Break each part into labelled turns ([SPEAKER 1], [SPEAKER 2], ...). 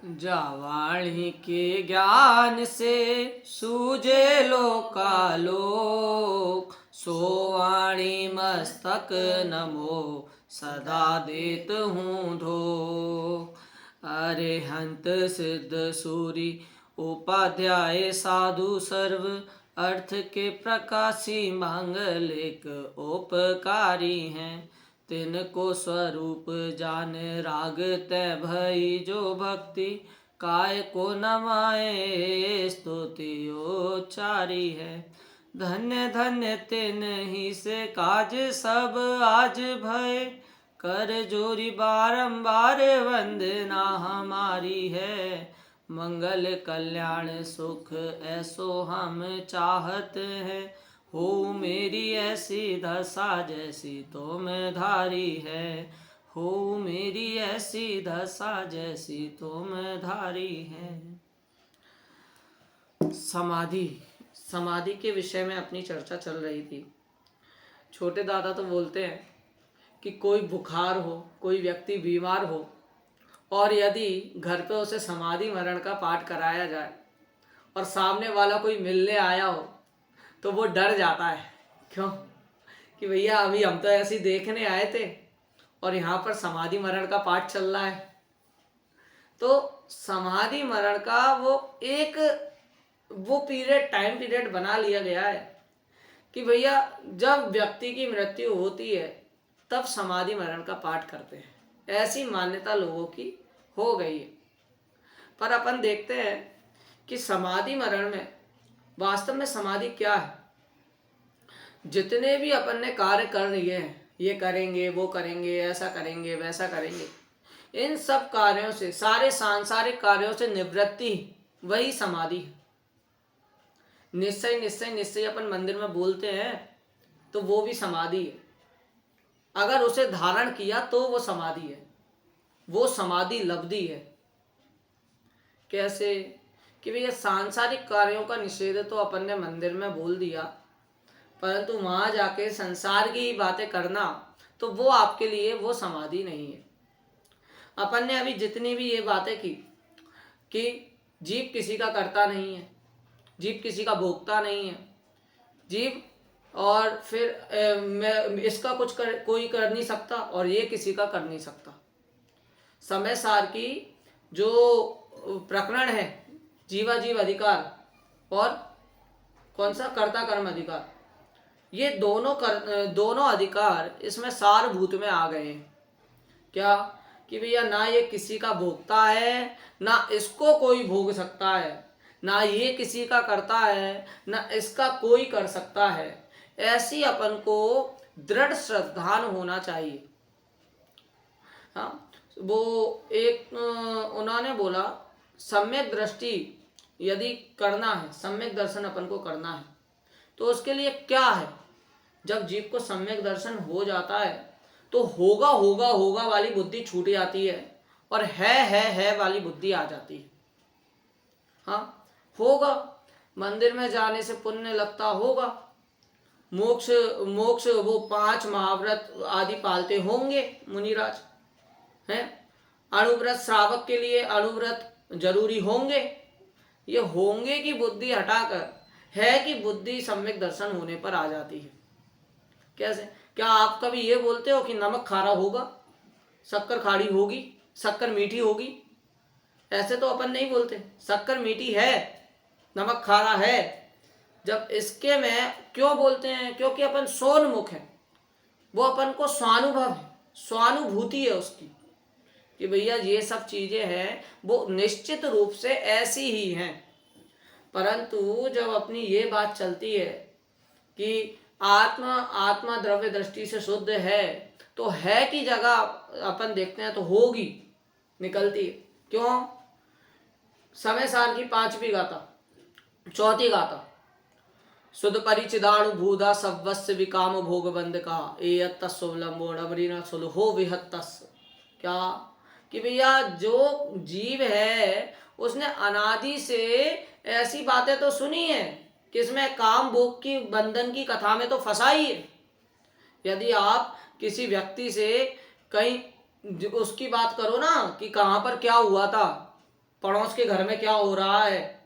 [SPEAKER 1] जावाणी के ज्ञान से सूझे लोकालोक, सोवाणी मस्तक नमो सदा देत हूँ धो। अरे हंत सिद्ध सूरी उपाध्याय साधु सर्व, अर्थ के प्रकाशी मांगलिक उपकारी हैं। तिनको स्वरूप जान राग तय भई जो भक्ति, काय को नमाए स्तुति उच्चारी है। धन्य धन्य तिन ही से काज सब आज भय, कर जोरी बारंबार वंदना हमारी है। मंगल कल्याण सुख ऐसो हम चाहत हैं, हो मेरी ऐसी दशा जैसी तुम धारी है। हो मेरी ऐसी दशा जैसी तुम धारी है। समाधि समाधि के विषय में अपनी चर्चा चल रही थी। छोटे दादा तो बोलते हैं कि कोई बुखार हो, कोई व्यक्ति बीमार हो और यदि घर पे उसे समाधि मरण का पाठ कराया जाए और सामने वाला कोई मिलने आया हो तो वो डर जाता है। क्यों? कि भैया अभी हम तो ऐसे ही देखने आए थे और यहाँ पर समाधि मरण का पाठ चल रहा है। तो समाधि मरण का वो टाइम पीरियड बना लिया गया है कि भैया जब व्यक्ति की मृत्यु होती है तब समाधि मरण का पाठ करते हैं। ऐसी मान्यता लोगों की हो गई है। पर अपन देखते हैं कि समाधि मरण में वास्तव में समाधि क्या है। जितने भी अपन ने कार्य कर लिए हैं, ये करेंगे वो करेंगे, ऐसा करेंगे वैसा करेंगे, इन सब कार्यों से, सारे सांसारिक कार्यों से निवृत्ति वही समाधि है। निश्चय निश्चय निश्चय अपन मंदिर में बोलते हैं तो वो भी समाधि है। अगर उसे धारण किया तो वो समाधि है, वो समाधि लब्धि है। कैसे? कि भैया सांसारिक कार्यों का निषेध तो अपन ने मंदिर में बोल दिया, परंतु वहां जाके संसार की बातें करना तो वो आपके लिए वो समाधि नहीं है। अपन ने अभी जितनी भी ये बातें की कि जीव किसी का कर्ता नहीं है, जीव किसी का भोक्ता नहीं है, जीव और फिर मैं इसका कोई कर नहीं सकता और ये किसी का कर नहीं सकता। समय सार की जो प्रकरण है, जीवा जीव अधिकार और कौन सा कर्ता कर्म अधिकार, ये दोनों अधिकार इसमें सारभूत में आ गए हैं। क्या? कि भैया ना ये किसी का भोगता है, ना इसको कोई भोग सकता है, ना ये किसी का करता है, ना इसका कोई कर सकता है। ऐसी अपन को दृढ़ श्रद्धान होना चाहिए। हाँ, वो एक उन्होंने बोला सम्यक दृष्टि यदि करना है, सम्यक दर्शन अपन को करना है तो उसके लिए क्या है। जब जीव को सम्यक दर्शन हो जाता है तो होगा होगा होगा वाली बुद्धि छूट जाती है और है वाली बुद्धि आ जाती है। हाँ, होगा, मंदिर में जाने से पुण्य लगता होगा, मोक्ष मोक्ष वो 5 महाव्रत आदि पालते होंगे मुनिराज हैं, अणुव्रत श्रावक के लिए अणुव्रत जरूरी होंगे। ये होंगे की बुद्धि हटाकर है कि बुद्धि सम्यक दर्शन होने पर आ जाती है। कैसे? क्या आप कभी ये बोलते हो कि नमक खारा होगा, शक्कर खाड़ी होगी, शक्कर मीठी होगी? ऐसे तो अपन नहीं बोलते। शक्कर मीठी है, नमक खारा है। जब इसके में क्यों बोलते हैं? क्योंकि अपन सोनमुख है, वो अपन को स्वानुभव है, स्वानुभूति है उसकी कि भैया ये सब चीजें हैं वो निश्चित रूप से ऐसी ही हैं। परंतु जब अपनी ये बात चलती है कि आत्मा द्रव्य दृष्टि से शुद्ध है तो है की जगह अपन देखते हैं तो होगी निकलती है। क्यों? समय सार की 5वीं गाथा, 4थी गाथा, शुद्ध परिचिदाणु भूदा सवस्य विकाम भोग बंद का ए तस्वलंबो नवरीना सुलहो विहत्तस। क्या? कि भैया जो जीव है उसने अनादि से ऐसी बातें तो सुनी है कि इसमें काम भोग की बंधन की कथा में तो फंसा ही है। यदि आप किसी व्यक्ति से कहीं उसकी बात करो ना कि कहाँ पर क्या हुआ था, पड़ोस के घर में क्या हो रहा है,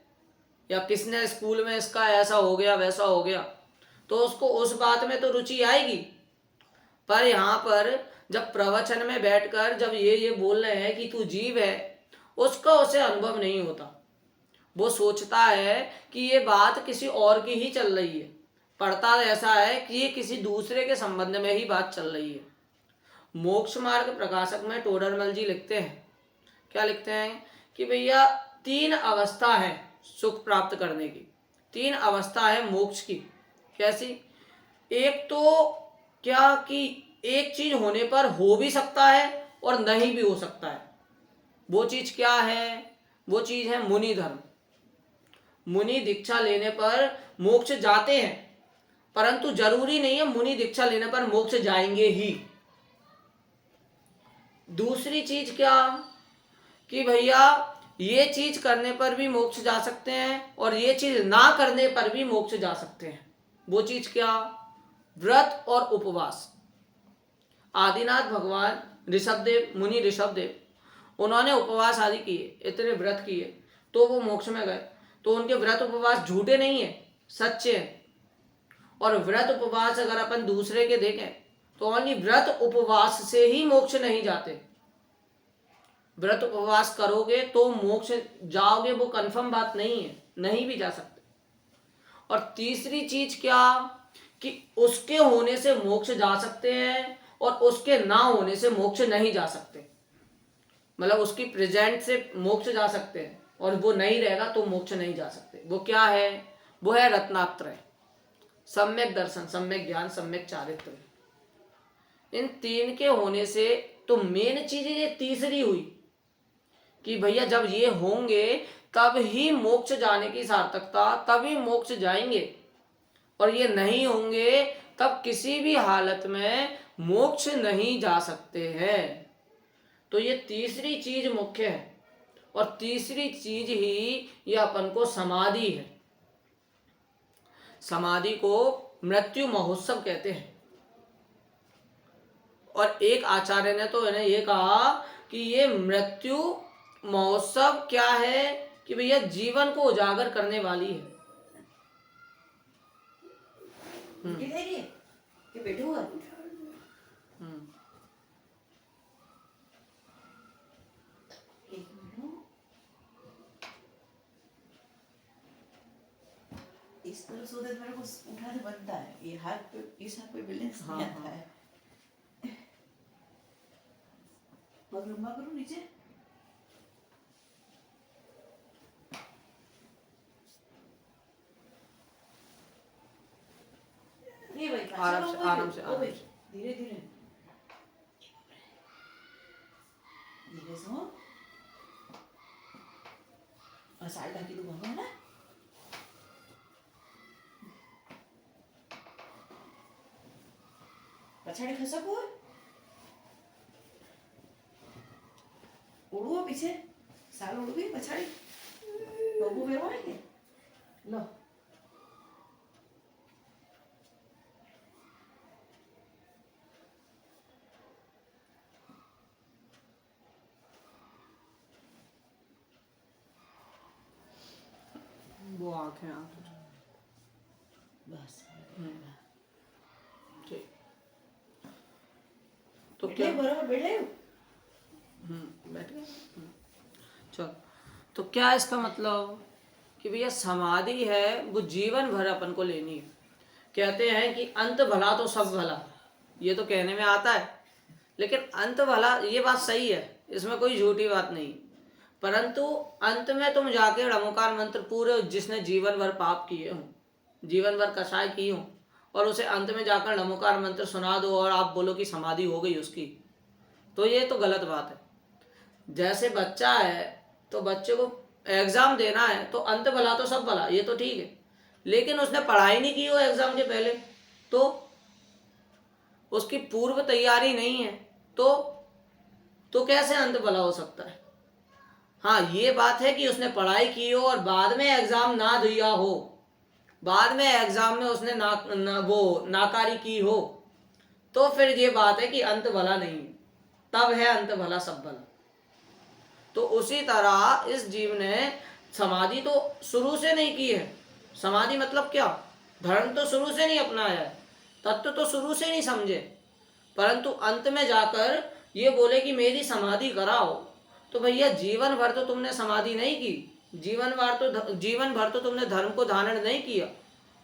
[SPEAKER 1] या किसने स्कूल में इसका ऐसा हो गया वैसा हो गया, तो उसको उस बात में तो रुचि आएगी। पर यहाँ पर जब प्रवचन में बैठकर जब ये बोल रहे हैं कि तू जीव है, उसका उसे अनुभव नहीं होता। वो सोचता है कि ये बात किसी और की ही चल रही है, पढ़ता ऐसा है कि ये किसी दूसरे के संबंध में ही बात चल रही है। मोक्ष मार्ग प्रकाशक में टोडरमल जी लिखते हैं, क्या लिखते हैं कि भैया 3 अवस्था है सुख प्राप्त करने की, 3 अवस्था है मोक्ष की। कैसी? एक तो क्या कि एक चीज होने पर हो भी सकता है और नहीं भी हो सकता है। वो चीज क्या है? वो चीज है मुनि धर्म। मुनि दीक्षा लेने पर मोक्ष जाते हैं, परंतु जरूरी नहीं है मुनि दीक्षा लेने पर मोक्ष जाएंगे ही। दूसरी चीज क्या कि भैया ये चीज करने पर भी मोक्ष जा सकते हैं और ये चीज ना करने पर भी मोक्ष जा सकते हैं। वो चीज क्या? व्रत और उपवास। आदिनाथ भगवान ऋषभदेव, मुनि ऋषभदेव, उन्होंने उपवास आदि किए, इतने व्रत किए, तो वो मोक्ष में गए। तो उनके व्रत उपवास झूठे नहीं है, सच्चे हैं। और व्रत उपवास अगर अपन दूसरे के देखें तो ओनली व्रत उपवास से ही मोक्ष नहीं जाते। व्रत उपवास करोगे तो मोक्ष जाओगे, वो कंफर्म बात नहीं है, नहीं भी जा सकते। और तीसरी चीज क्या कि उसके होने से मोक्ष जा सकते हैं और उसके ना होने से मोक्ष नहीं जा सकते। मतलब उसकी प्रेजेंट से मोक्ष जा सकते हैं और वो नहीं रहेगा तो मोक्ष नहीं जा सकते। वो क्या है? वो है रत्नात्रय, सम्यक दर्शन, सम्यक ज्ञान, सम्यक चारित्र। इन 3 के होने से तो मेन चीज ये तीसरी हुई कि भैया जब ये होंगे तब ही मोक्ष जाने की सार्थकता, तभी मोक्ष जाएंगे। और ये नहीं होंगे तब किसी भी हालत में मोक्ष नहीं जा सकते हैं। तो ये तीसरी चीज मुख्य है और तीसरी चीज ही ये अपन को समाधि है। समाधि को मृत्यु महोत्सव कहते हैं। और एक आचार्य ने तो इन्हें ये कहा कि ये मृत्यु महोत्सव क्या है कि भैया जीवन को उजागर करने वाली है।
[SPEAKER 2] बैठे हुआ इस तरह से मेरे को उठाने बनता है। ये हाथ पे, इस हाथ पे बैलेंस नहीं आता है। लंबा करो नीचे। ये भाई
[SPEAKER 1] आराम से, आराम से, आराम से।
[SPEAKER 2] धीरे धीरे धीरे से। और साल ढाकी तो भागो है ना। पछाड़ी खसको उड़ो पीछे साल उड़ गई पछाड़ी बबू बेरो है के लो
[SPEAKER 1] वो आंखें
[SPEAKER 2] बस।
[SPEAKER 1] ठीक। तो क्या
[SPEAKER 2] बराबर बैठे?
[SPEAKER 1] बैठ गए। चलो, तो क्या इसका मतलब कि भैया समाधि है वो जीवन भर अपन को लेनी है। कहते हैं कि अंत भला तो सब भला, ये तो कहने में आता है, लेकिन अंत भला ये बात सही है, इसमें कोई झूठी बात नहीं। परंतु अंत में तुम जाके णमोकार मंत्र पूरे, जिसने जीवन भर पाप किए हों, जीवन भर कषाय की हों, और उसे अंत में जाकर णमोकार मंत्र सुना दो और आप बोलो कि समाधि हो गई उसकी, तो ये तो गलत बात है। जैसे बच्चा है तो बच्चे को एग्जाम देना है तो अंत भला तो सब भला, ये तो ठीक है, लेकिन उसने पढ़ाई नहीं की हो एग्जाम के पहले, तो उसकी पूर्व तैयारी नहीं है, तो कैसे अंत भला हो सकता है? हाँ, ये बात है कि उसने पढ़ाई की हो और बाद में एग्जाम ना दिया हो, बाद में एग्जाम में उसने वो नाकारी की हो, तो फिर ये बात है कि अंत भला नहीं, तब है अंत भला सब भला। तो उसी तरह इस जीव ने समाधि तो शुरू से नहीं की है। समाधि मतलब क्या? धर्म तो शुरू से नहीं अपनाया है, तत्व तो शुरू से नहीं समझे, परंतु अंत में जाकर ये बोले कि मेरी समाधि कराओ। तो भैया जीवन भर तो तुमने समाधि नहीं की, जीवन भर तो तुमने धर्म को धारण नहीं किया,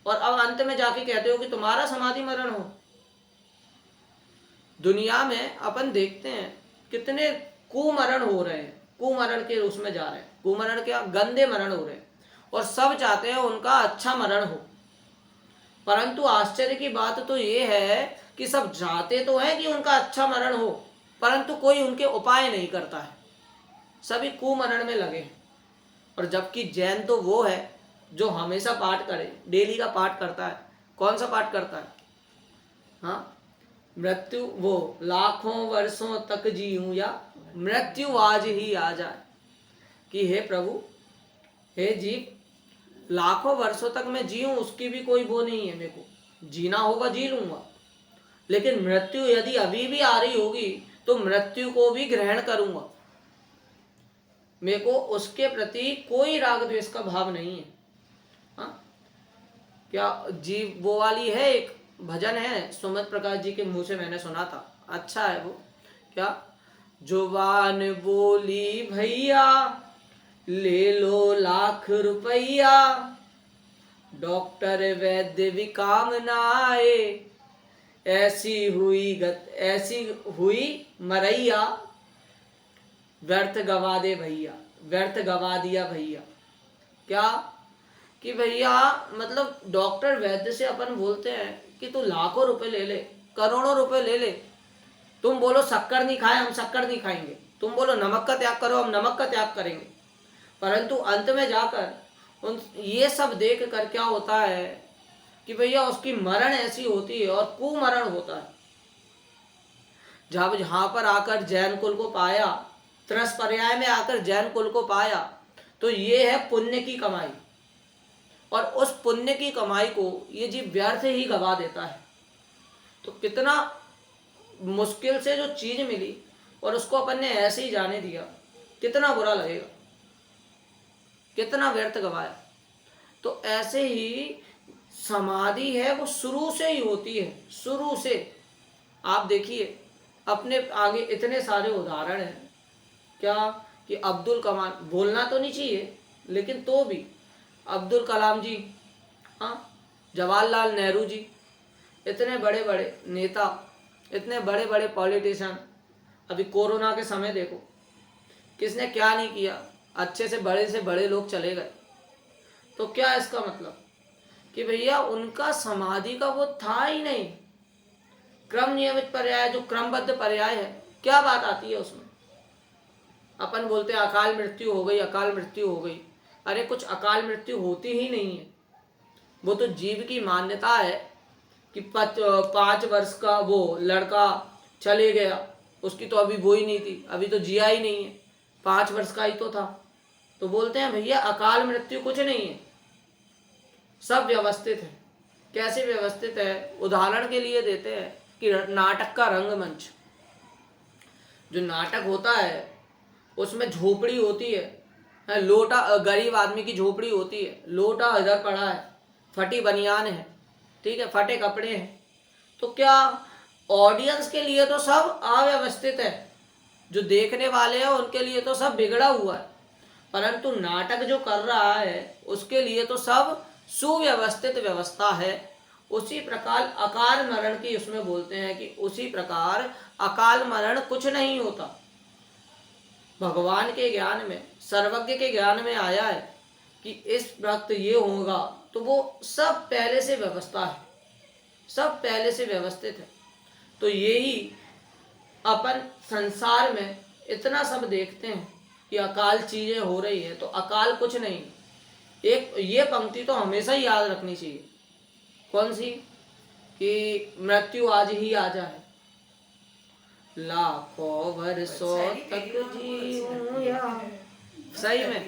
[SPEAKER 1] और अब अंत में जाके कहते हो कि तुम्हारा समाधि मरण हो। दुनिया में अपन देखते हैं कितने कुमरण हो रहे हैं, कुमरण के उसमें जा रहे हैं। कुमरण क्या? गंदे मरण हो रहे हैं, और सब चाहते हैं उनका अच्छा मरण हो। परंतु आश्चर्य की बात तो ये है कि सब चाहते तो हैं कि उनका अच्छा मरण हो, परंतु कोई उनके उपाय नहीं करता है, सभी कुमरण में लगे हैं। और जबकि जैन तो वो है जो हमेशा पाठ करे, डेली का पाठ करता है। कौन सा पाठ करता है? हाँ, मृत्यु, वो लाखों वर्षों तक जीऊं या मृत्यु आज ही आ जाए, कि हे प्रभु, हे जीव, लाखों वर्षों तक मैं जीऊं उसकी भी कोई वो नहीं है, मेरे को जीना होगा जी लूंगा, लेकिन मृत्यु यदि अभी भी आ रही होगी तो मृत्यु को भी ग्रहण करूंगा। मेरे को उसके प्रति कोई राग द्वेष का भाव नहीं है। हाँ, क्या जीव वो वाली है, एक भजन है सुमित प्रकाश जी के मुंह से मैंने सुना था, अच्छा है वो। क्या? जुबान बोली भैया ले लो लाख रुपया, डॉक्टर वैद्य भी काम ना आए, ऐसी हुई मरैया, व्यर्थ गवा दे भैया, व्यर्थ गवा दिया भैया। क्या? कि भैया मतलब डॉक्टर वैद्य से अपन बोलते हैं कि तू लाखों रुपए ले ले, करोड़ों रुपए ले ले, तुम बोलो शक्कर नहीं खाए, हम शक्कर नहीं खाएंगे, तुम बोलो नमक का त्याग करो, हम नमक का त्याग करेंगे, परंतु अंत में जाकर उन ये सब देख कर क्या होता है कि भैया उसकी मरण ऐसी होती है और कुमरण होता है। जब जहाँ पर आकर जैन कुल को पाया, त्रस पर्याय में आकर जैन कुल को पाया, तो ये है पुण्य की कमाई, और उस पुण्य की कमाई को ये जीव व्यर्थ ही गवा देता है। तो कितना मुश्किल से जो चीज मिली और उसको अपन ने ऐसे ही जाने दिया, कितना बुरा लगेगा, कितना व्यर्थ गवाया। तो ऐसे ही समाधि है वो शुरू से ही होती है, शुरू से। आप देखिए अपने आगे इतने सारे उदाहरण हैं, क्या कि अब्दुल कलाम, बोलना तो नहीं चाहिए लेकिन तो भी अब्दुल कलाम जी, हाँ, जवाहरलाल नेहरू जी, इतने बड़े बड़े नेता, इतने बड़े बड़े पॉलिटिशियन। अभी कोरोना के समय देखो किसने क्या नहीं किया, अच्छे से बड़े लोग चले गए। तो क्या इसका मतलब कि भैया उनका समाधि का वो था ही नहीं। क्रम नियमित पर्याय, जो क्रमबद्ध पर्याय है, क्या बात आती है उसमें? अपन बोलते हैं अकाल मृत्यु हो गई, अकाल मृत्यु हो गई। अरे कुछ अकाल मृत्यु होती ही नहीं है, वो तो जीव की मान्यता है कि 5 वर्ष का वो लड़का चले गया, उसकी तो अभी वो ही नहीं थी, अभी तो जिया ही नहीं है, 5 वर्ष का ही तो था। तो बोलते हैं भैया अकाल मृत्यु कुछ नहीं है, सब व्यवस्थित है। कैसे व्यवस्थित है? उदाहरण के लिए देते हैं कि नाटक का रंगमंच, जो नाटक होता है उसमें झोपड़ी होती है, लोटा, गरीब आदमी की झोपड़ी होती है, लोटा इधर पड़ा है, फटी बनियान है, ठीक है, फटे कपड़े हैं। तो क्या ऑडियंस के लिए तो सब अव्यवस्थित है, जो देखने वाले हैं उनके लिए तो सब बिगड़ा हुआ है, परंतु नाटक जो कर रहा है उसके लिए तो सब सुव्यवस्थित व्यवस्था है। उसी प्रकार अकाल मरण की उसमें बोलते हैं कि उसी प्रकार अकाल मरण कुछ नहीं होता। भगवान के ज्ञान में, सर्वज्ञ के ज्ञान में आया है कि इस वक्त ये होगा, तो वो सब पहले से व्यवस्था है, सब पहले से व्यवस्थित है। तो यही अपन संसार में इतना सब देखते हैं कि अकाल चीजें हो रही है, तो अकाल कुछ नहीं। एक ये पंक्ति तो हमेशा ही याद रखनी चाहिए, कौन सी? कि मृत्यु आज ही आ जाए, लाखों वर्षों तक जीऊं या। सही में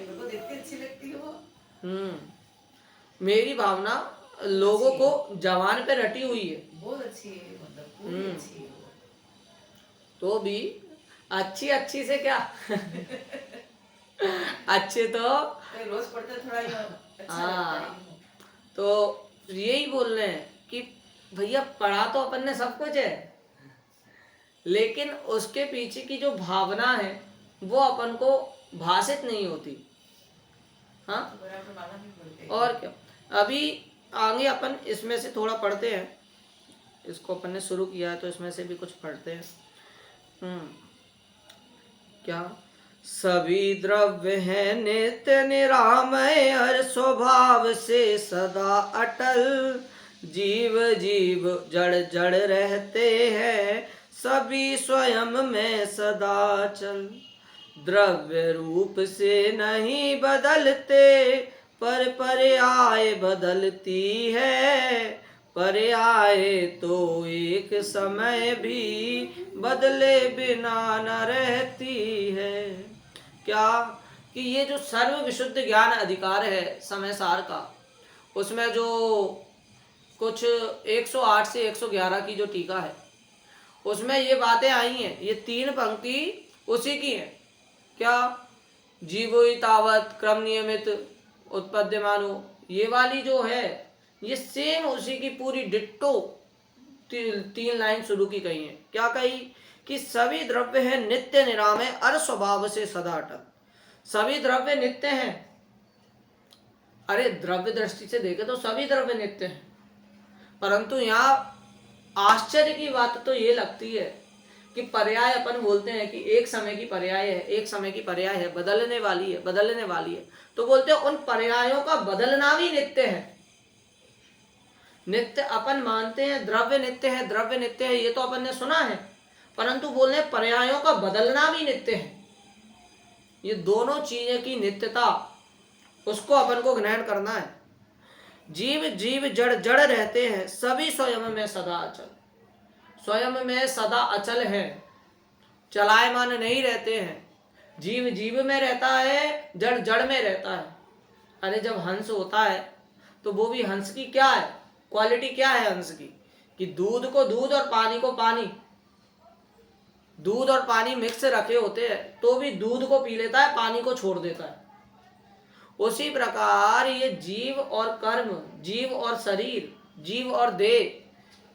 [SPEAKER 1] मेरी भावना लोगों को जवान पे रटी हुई है,
[SPEAKER 2] बहुत अच्छी है, मतलब पूरी अच्छी है वो।
[SPEAKER 1] तो भी अच्छी अच्छी से क्या अच्छे तो
[SPEAKER 2] रोज पढ़ते थोड़ा ये अच्छा लगता
[SPEAKER 1] हाँ,
[SPEAKER 2] है।
[SPEAKER 1] तो यही बोल रहे हैं कि भैया पढ़ा तो अपन ने सब कुछ है, लेकिन उसके पीछे की जो भावना है वो अपन को भाषित नहीं होती। हाँ,
[SPEAKER 2] तो बराबर माना भी पड़ते हैं।
[SPEAKER 1] और क्या। अभी आगे अपन इसमें से थोड़ा पढ़ते हैं, इसको अपन ने शुरू किया है तो इसमें से भी कुछ पढ़ते हैं। क्या, सभी द्रव्य है नित्य निरामय हर स्वभाव से सदा अटल, जीव जीव जड़ जड़ रहते हैं सभी स्वयं में सदा चल, द्रव्य रूप से नहीं बदलते पर पर्याय बदलती है, पर्याय तो एक समय भी बदले बिना न रहती है। क्या, कि ये जो सर्व विशुद्ध ज्ञान अधिकार है समय सार का, उसमें जो कुछ 108 से 111 की जो टीका है उसमें ये बातें आई हैं, ये 3 पंक्ति उसी की हैं। क्या, जीवोई तावत क्रम नियमित उत्पद्यमानो, ये वाली जो है ये सेम उसी की पूरी डिट्टो 3 लाइन शुरू की कही है। क्या कही, कि सभी द्रव्य है नित्य निरामय अर स्वभाव से सदा अटल, सभी द्रव्य नित्य हैं। अरे द्रव्य दृष्टि से देखे तो सभी द्रव्य नित्य हैं, परंतु यहाँ आश्चर्य की बात तो ये लगती है कि पर्याय अपन बोलते हैं कि एक समय की पर्याय है, एक समय की पर्याय है, बदलने वाली है, बदलने वाली है, तो बोलते हैं उन पर्यायों का बदलना भी नित्य है। नित्य अपन मानते हैं द्रव्य नित्य है, द्रव्य नित्य है, ये तो अपन ने सुना है, परंतु बोल रहे पर्यायों का बदलना भी नित्य है। ये दोनों चीजें की नित्यता उसको अपन को ग्रहण करना है। जीव जीव जड़ जड़ रहते हैं सभी स्वयं में सदा अचल, स्वयं में सदा अचल है, चलायमान नहीं रहते हैं। जीव जीव में रहता है, जड़ जड़ में रहता है। अरे जब हंस होता है तो वो भी हंस की क्या है, क्वालिटी क्या है हंस की, कि दूध को दूध और पानी को पानी, दूध और पानी मिक्स रखे होते हैं तो भी दूध को पी लेता है, पानी को छोड़ देता है। उसी प्रकार ये जीव और कर्म, जीव और शरीर, जीव और देह,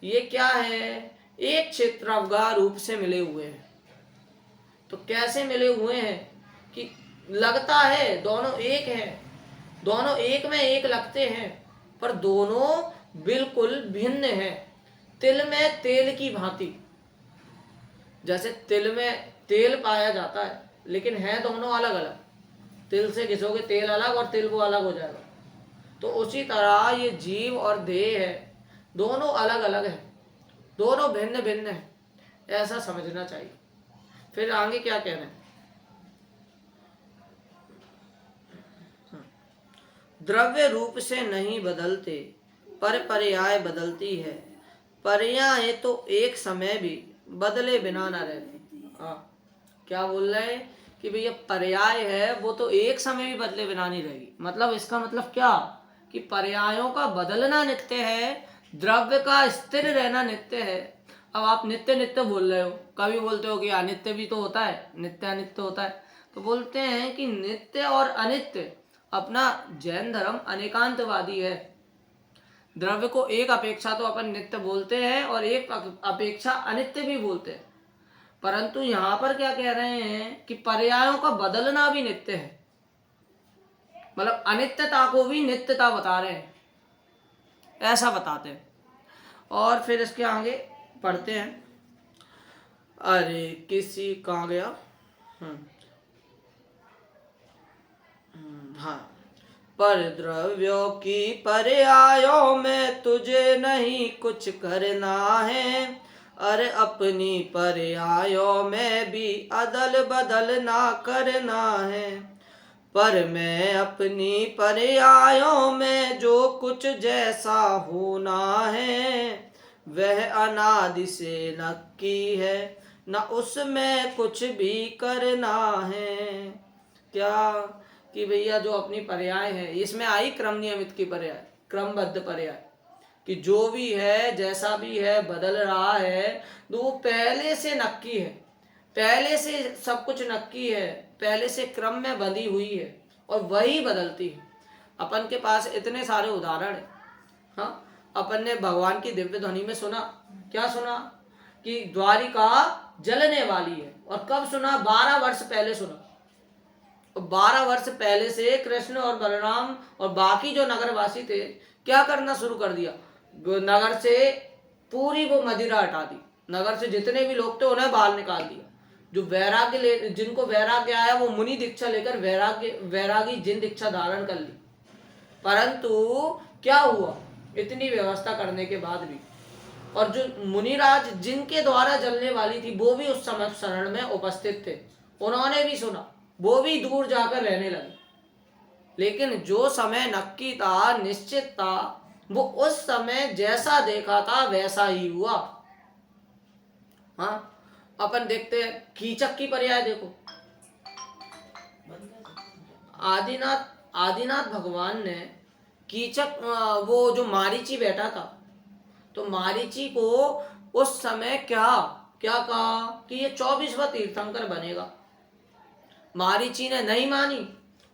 [SPEAKER 1] ये क्या है, एक क्षेत्रवगा रूप से मिले हुए हैं। तो कैसे मिले हुए हैं, कि लगता है दोनों एक हैं, दोनों एक में एक लगते हैं, पर दोनों बिल्कुल भिन्न हैं। तिल में तेल की भांति, जैसे तिल में तेल पाया जाता है लेकिन है दोनों अलग अलग, तिल से घिसोगे तेल अलग और तिल वो अलग हो जाएगा। तो उसी तरह ये जीव और देह है, दोनों अलग अलग है, दोनों भिन्न भिन्न है, ऐसा समझना चाहिए। फिर आगे क्या कह रहे हैं, द्रव्य रूप से नहीं बदलते पर पर्याय बदलती है, पर्याय तो एक समय भी बदले बिना ना रहती। हाँ, क्या बोल रहे हैं कि भैया पर्याय है वो तो एक समय भी बदले बिना नहीं रहेगी। मतलब इसका मतलब क्या, कि पर्यायों का बदलना नित्य है, द्रव्य का स्थिर रहना नित्य है। अब आप नित्य नित्य बोल रहे हो, कभी बोलते हो कि अनित्य भी तो होता है, नित्य अनित्य होता है, तो बोलते हैं कि नित्य और अनित्य, अपना जैन धर्म अनेकांतवादी है। द्रव्य को एक अपेक्षा तो अपन नित्य बोलते हैं और एक अपेक्षा अनित्य भी बोलते हैं, परंतु यहाँ पर क्या कह रहे हैं कि पर्यायों का बदलना भी नित्य है, मतलब अनित्यता को भी नित्यता बता रहे हैं, ऐसा बताते हैं। और फिर इसके आगे पढ़ते हैं। अरे किसी कहाँ गया, हाँ, पर द्रव्यों की पर्यायों में तुझे नहीं कुछ करना है, अरे अपनी पर्यायों में भी अदल बदल ना करना है, पर मैं अपनी पर्यायों में जो कुछ जैसा होना है वह अनादि से नक्की है, न उसमें कुछ भी करना है। क्या, कि भैया जो अपनी पर्याय है, इसमें आई क्रम नियमित की पर्याय, क्रमबद्ध पर्याय, कि जो भी है जैसा भी है बदल रहा है तो वो पहले से नक्की है, पहले से सब कुछ नक्की है, पहले से क्रम में बंधी हुई है और वही बदलती है। अपन के पास इतने सारे उदाहरण है। हाँ, अपन ने भगवान की दिव्य ध्वनि में सुना, क्या सुना कि द्वारिका जलने वाली है। और कब सुना? 12 वर्ष पहले सुना। और 12 वर्ष पहले से कृष्ण और बलराम और बाकी जो नगरवासी थे क्या करना शुरू कर दिया? नगर से पूरी वो मदिरा हटा दी, नगर से जितने भी लोग थे उन्हें बाहर निकाल दिया। जो वैराग्य ले, जिनको वैराग्य आया वो मुनि दीक्षा लेकर वैरागी जिन दीक्षा धारण कर ली। परंतु क्या हुआ इतनी व्यवस्था करने के बाद भी? और जो मुनिराज जिनके द्वारा जलने वाली थी वो भी उस समय शरण में उपस्थित थे, उन्होंने भी सुना, वो भी दूर जाकर रहने लगे। लेकिन जो समय नक्की था, निश्चित था, वो उस समय जैसा देखा था वैसा ही हुआ। हाँ, अपन देखते हैं कीचक की पर्याय देखो। आदिनाथ भगवान ने कीचक, वो जो मारीची बैठा था, तो मारीची को उस समय क्या क्या कहा कि ये 24वां तीर्थंकर बनेगा। मारीची ने नहीं मानी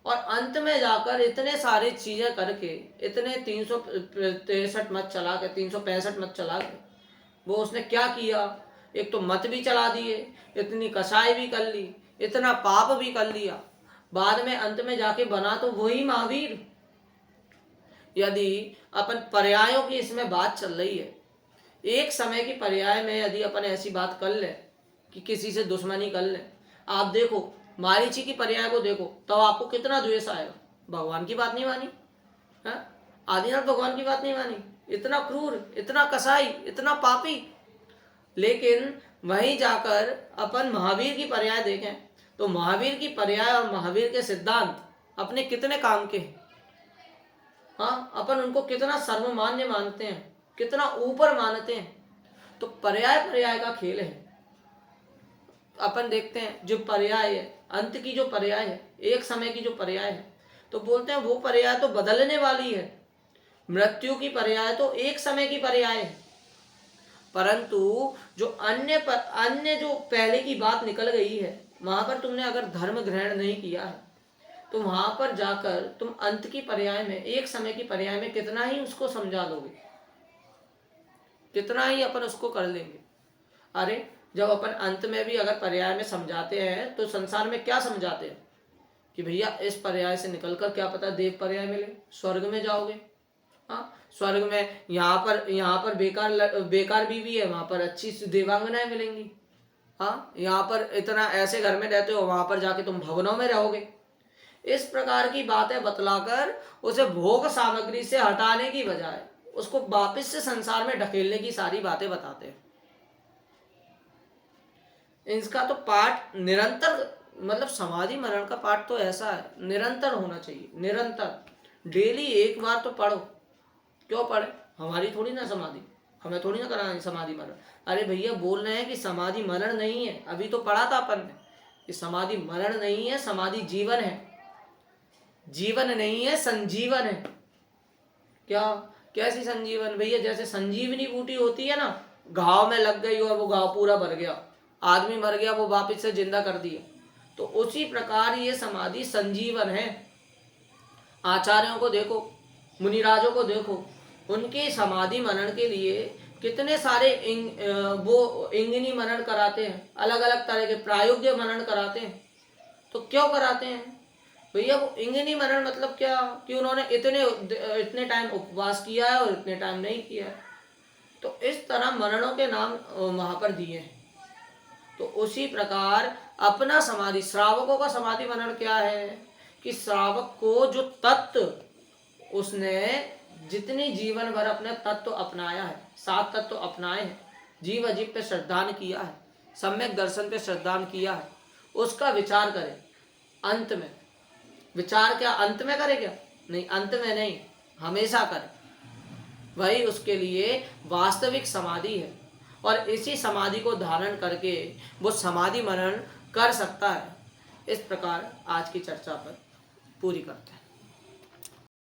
[SPEAKER 1] और अंत में जाकर इतने सारे चीजें करके, इतने 363 मत चला के, 365 मत चला के, वो उसने क्या किया? एक तो मत भी चला दिए, इतनी कसाई भी कर ली, इतना पाप भी कर लिया, बाद में अंत में जाके बना तो वही महावीर। यदि अपन पर्यायों की इसमें बात चल रही है, एक समय की पर्याय में यदि अपन ऐसी बात कर ले कि किसी से दुश्मनी कर ले, आप देखो मारीची की पर्याय को देखो, तब आपको कितना द्वेष आएगा। भगवान की बात नहीं मानी, है आदिनाथ भगवान की बात नहीं मानी, इतना क्रूर, इतना कसाई, इतना पापी। लेकिन वहीं जाकर अपन महावीर की पर्याय देखें तो महावीर की पर्याय और महावीर के सिद्धांत अपने कितने काम के हैं। हाँ, अपन उनको कितना सर्वमान्य मानते हैं, कितना ऊपर मानते हैं। तो पर्याय का खेल है। अपन देखते हैं जो पर्याय है, अंत की जो पर्याय है, एक समय की जो पर्याय है, तो बोलते हैं वो पर्याय तो बदलने वाली है। मृत्यु की पर्याय तो एक समय की पर्याय है, परंतु जो अन्य जो पहले की बात निकल गई है, वहां पर तुमने अगर धर्म ग्रहण नहीं किया है तो वहां पर जाकर तुम अंत की पर्याय में, एक समय की पर्याय में कितना ही उसको समझा लोगे, कितना ही अपन उसको कर लेंगे। अरे जब अपन अंत में भी अगर पर्याय में समझाते हैं तो संसार में क्या समझाते हैं कि भैया इस पर्याय से निकलकर क्या पता देव पर्याय मिले, स्वर्ग में जाओगे। हाँ, स्वर्ग में यहाँ पर बेकार बीवी है, वहां पर अच्छी देवांगनाएं मिलेंगी। हाँ, यहाँ पर इतना ऐसे घर में रहते हो, वहां पर जाके तुम भवनों में रहोगे। इस प्रकार की बातें बतलाकर उसे भोग सामग्री से हटाने की बजाय उसको वापस से संसार में ढकेलने की सारी बातें बताते हैं। इसका तो पाठ निरंतर, मतलब समाधि मरण का पाठ तो ऐसा है, निरंतर होना चाहिए, निरंतर डेली एक बार तो पढ़ो। क्यों पढ़े? हमारी थोड़ी ना समाधि, हमें थोड़ी ना करानी समाधि मरण। अरे भैया बोल रहे हैं कि समाधि मरण नहीं है, अभी तो पढ़ा था अपन ने कि समाधि मरण नहीं है, समाधि जीवन है। जीवन नहीं है, संजीवन है। क्या? कैसी संजीवन? भैया जैसे संजीवनी बूटी होती है ना, घाव में लग गई और वो घाव पूरा भर गया, आदमी मर गया, वो वापस से जिंदा कर दिया, तो उसी प्रकार ये समाधि संजीवन है। आचार्यों को देखो, मुनिराजों को देखो, उनके समाधि मनन के लिए कितने सारे वो इंगिनी मनन कराते हैं, अलग अलग तरह के प्रायोग्य मनन कराते हैं। तो क्यों कराते हैं भैया? वो इंगिनी मनन मतलब क्या कि उन्होंने इतने टाइम उपवास किया है और इतने टाइम नहीं किया है, तो इस तरह मननों के नाम वहां पर दिए हैं। तो उसी प्रकार अपना समाधि, श्रावकों का समाधि मनन क्या है कि श्रावक को जो तत्व उसने जितनी जीवन भर अपने तत्व अपनाया है, 7 तत्व अपनाए हैं, जीव अजीव पे श्रद्धान किया है, सम्यक दर्शन पे श्रद्धान किया है, उसका विचार करे। अंत में विचार क्या अंत में करे? क्या नहीं, अंत में नहीं, हमेशा करे। वही उसके लिए वास्तविक समाधि है। और इसी समाधि को धारण करके वो समाधि मनन कर सकता है। इस प्रकार आज की चर्चा पर पूरी करते हैं।